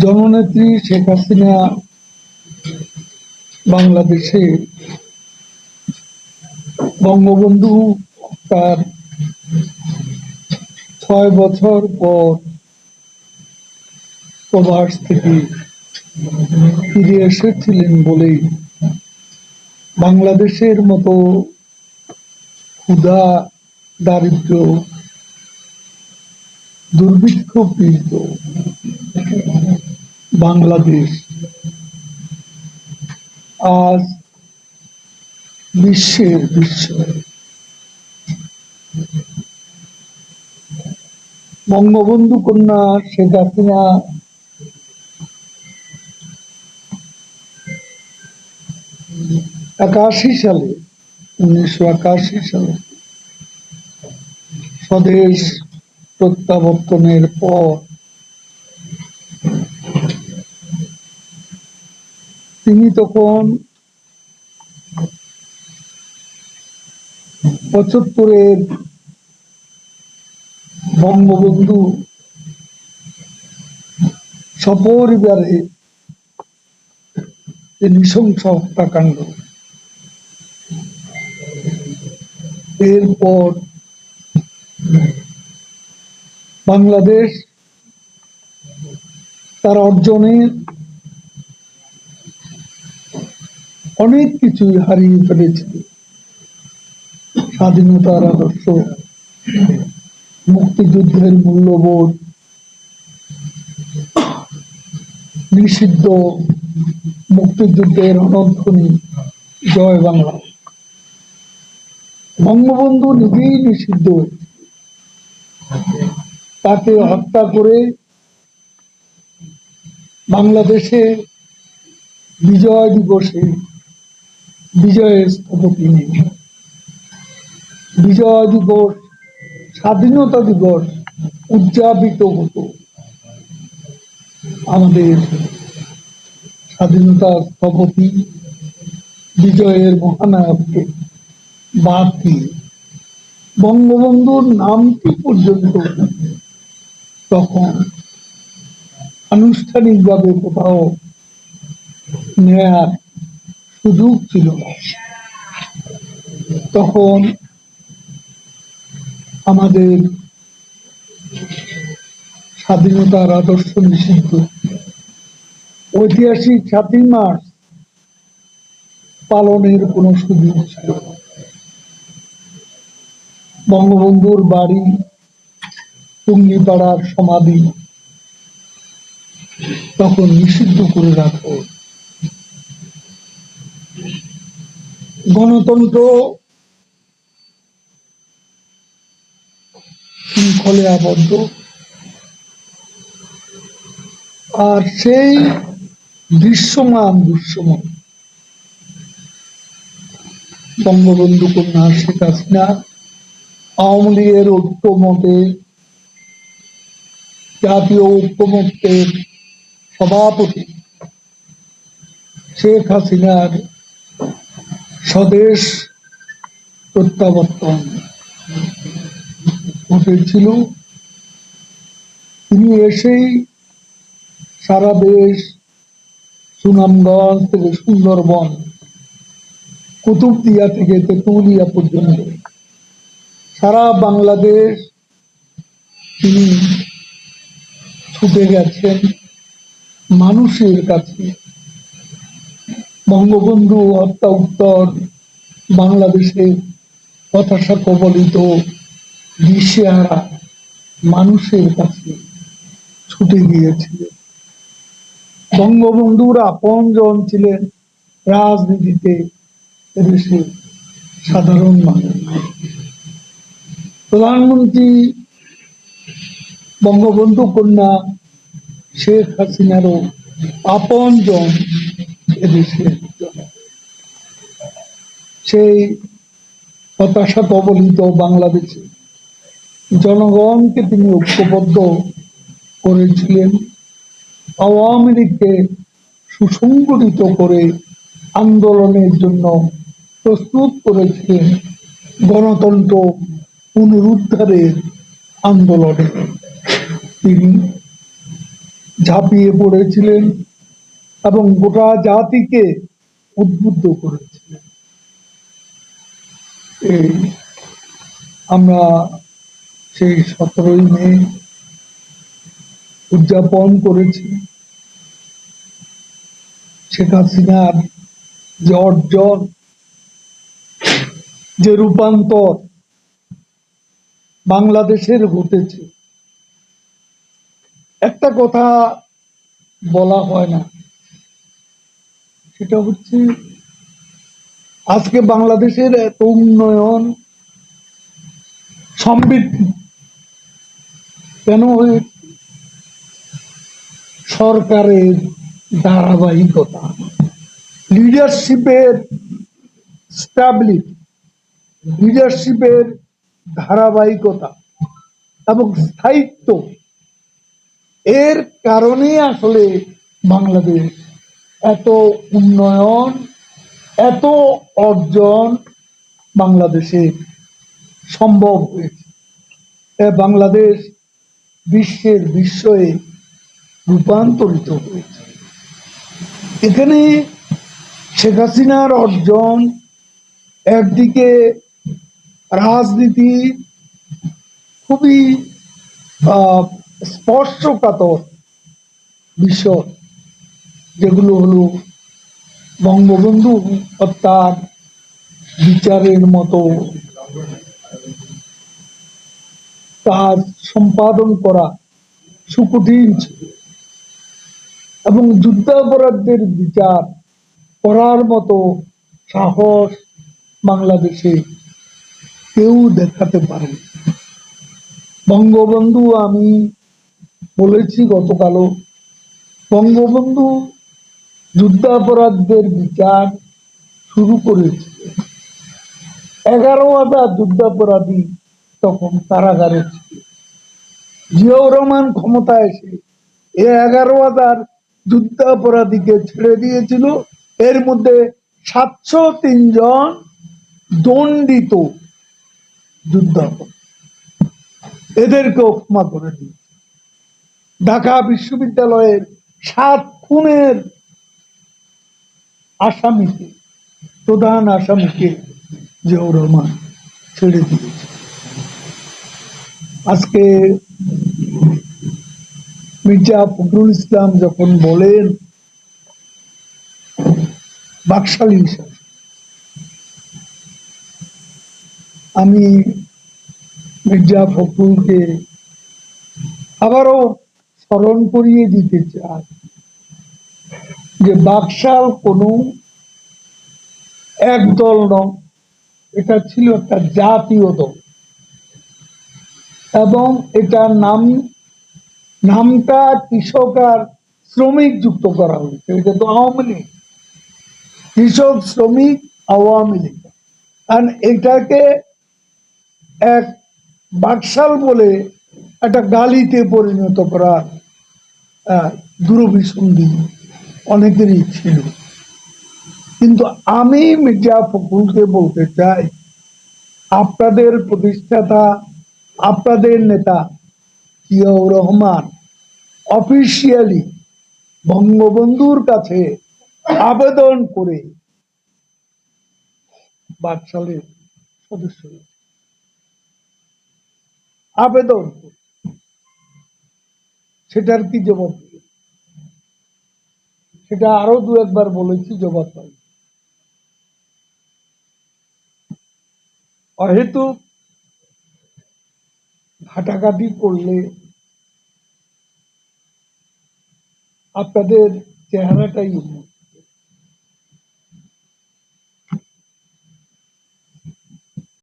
জননেত্রী শেখ হাসিনা বাংলাদেশে বঙ্গবন্ধু তার 6 বছর পর প্রবাস থেকে ফিরে এসেছিলেন বলেই বাংলাদেশের মতো ক্ষুধা, দারিদ্র, দুর্ভিক্ষ পীড়িত বাংলাদেশ আজ বিশ্বের বিস্ময়। বঙ্গবন্ধু কন্যা শেখ হাসিনা 1981 সালে স্বদেশ প্রত্যাবর্তনের পর তিনি তখন 75-এর বঙ্গবন্ধু সপরিবারে নৃশংস হত্যাকাণ্ড, এরপর বাংলাদেশ তার অর্জনের অনেক কিছুই হারিয়ে ফেলেছিল। স্বাধীনতার আদর্শ, মুক্তিযুদ্ধের মূল্যবোধ, নিষিদ্ধ মুক্তিযুদ্ধের অনধ্বনি জয় বাংলা। বঙ্গবন্ধু নিজেই নিষিদ্ধ, তাকে হত্যা করে বাংলাদেশে বিজয় দিবসে বিজয়ের স্থপতি নেই। বিজয় দিবস, স্বাধীনতা দিবস উদযাপিত হতো আমাদের স্বাধীনতা স্থপতি বিজয়ের মহানায়ককে বাদ দিয়ে বঙ্গবন্ধুর নামটি পর্যন্ত তখন আনুষ্ঠানিকভাবে কোথাও নেয়ার সুযোগ ছিল না। তখন আমাদের স্বাধীনতার আদর্শ নিষিদ্ধ। ঐতিহাসিক 7ই মার্চ পালনের কোনো সুযোগ ছিল না। বঙ্গবন্ধুর বাড়ি, টুঙ্গিপাড়ার সমাধি তখন নিষিদ্ধ করে রাখো। গণতন্ত্র শৃঙ্খলে আবদ্ধ, আর সেই দৃশ্যমান বঙ্গবন্ধু কন্যা শেখ হাসিনা আওয়ামী লীগের ঐক্যমতে, জাতীয় ঐক্যমত্যের সভাপতি শেখ হাসিনার স্বদেশ প্রত্যাবর্তন ঘটেছিল। তিনি এসেই সারা দেশ, সুনামগঞ্জ থেকে সুন্দরবন, কুতুবদিয়া থেকে তেঁতুলিয়া পর্যন্ত সারা বাংলাদেশ তিনি ছুটে গেছেন মানুষের কাছে। বঙ্গবন্ধু হত্যা উত্তর বাংলাদেশে হতাশা কবলিত দিশেহারা মানুষের কাছে ছুটে গিয়েছিলেন। বঙ্গবন্ধুর আপনজন ছিলেন রাজনীতিতে দেশের সাধারণ মানুষ। প্রধানমন্ত্রী বঙ্গবন্ধু কন্যা শেখ হাসিনারও আপনজন এদেশের। সেই হতাশা কবলিত বাংলাদেশে জনগণকে তিনি ঐক্যবদ্ধ করেছিলেন। আওয়ামী লীগকে সুসংগঠিত করে আন্দোলনের জন্য প্রস্তুত করেছিলেন গণতন্ত্র পুনরুদ্ধারের আন্দোলনে। তিনি ঝাঁপিয়ে পড়েছিলেন এবং গোটা জাতিকে উদ্বুদ্ধ করেছিলেন। এই আমরা সেই 17ই মে উদযাপন করেছি। শেখ হাসিনার যে অর্জন, যে রূপান্তর বাংলাদেশের ঘটেছে, একটা কথা বলা হয় না, সেটা হচ্ছে আজকে বাংলাদেশের এত উন্নয়ন সমৃদ্ধি কেন হয়েছে? সরকারের ধারাবাহিকতা, লিডারশিপের স্ট্যাবিলিটি, লিডারশিপের ধারাবাহিকতা এবং স্থায়িত্ব, এর কারণে আসলে বাংলাদেশ এত উন্নয়ন, এত অর্জন বাংলাদেশে সম্ভব হয়েছে। বাংলাদেশ বিশ্বের বিস্ময়ে রূপান্তরিত হয়েছে। এখানে শেখ হাসিনার অর্জন একদিকে রাজনীতি খুবই স্পর্শকাতর বিষয়, যেগুলো হলো বঙ্গবন্ধু হত্যার বিচারের মতো কাজ সম্পাদন করা সুকঠিন ছিল এবং যুদ্ধাপরাধীদের বিচার করার মতো সাহস বাংলাদেশে কেউ দেখাতে পারে। বঙ্গবন্ধু, আমি বলেছি গতকালও, বঙ্গবন্ধু যুদ্ধাপরাধীদের বিচার শুরু করেছে। 11,000 যুদ্ধাপরাধী তখন কারাগারে ছিল। জিয়াউর রহমান ক্ষমতা এসে এই 11,000 যুদ্ধাপরাধীকে ছেড়ে দিয়েছিল। এর মধ্যে 703 জন দণ্ডিত যুদ্ধাপরাধী, এদেরকেও ক্ষমা করে দিয়েছে। ঢাকা বিশ্ববিদ্যালয়ের 7 খুনের আসামিকে, প্রধান আসামিকে জিয়াউর রহমান ছেড়ে দিয়েছে। আজকে মির্জা ফখরুল ইসলাম যখন বলেন বাকশালী হিসাবে, আমি মির্জা ফখরুলকে আবারও স্মরণ করিয়ে দিতে চাই যে বাকশাল কোনো এক দল নয়, এটা ছিল একটা জাতীয় দল এবং এটার নামটা কৃষক আর শ্রমিক যুক্ত করা হয়েছে। এটা তো আওয়ামী লীগ, কৃষক শ্রমিক আওয়ামী লীগ, আর এটাকে এক বাকশাল বলে একটা গালিতে পরিণত করা দূরভিসন্ধি অনেকেরই ছিল। কিন্তু আমি মির্জা ফখরুলকে বলতে চাই, আপনাদের প্রতিষ্ঠাতা, আপনাদের নেতা জিয়াউর রহমান অফিসিয়ালি বঙ্গবন্ধুর কাছে আবেদন করে বাকশালের সদস্য আবেদন করে, সেটার কি জবাব দিল? সেটা আরো 2-1 বার বলেছি, জবাব পাই। অহেতু ঘাটাঘাটি করলে আপনাদের চেহারাটাই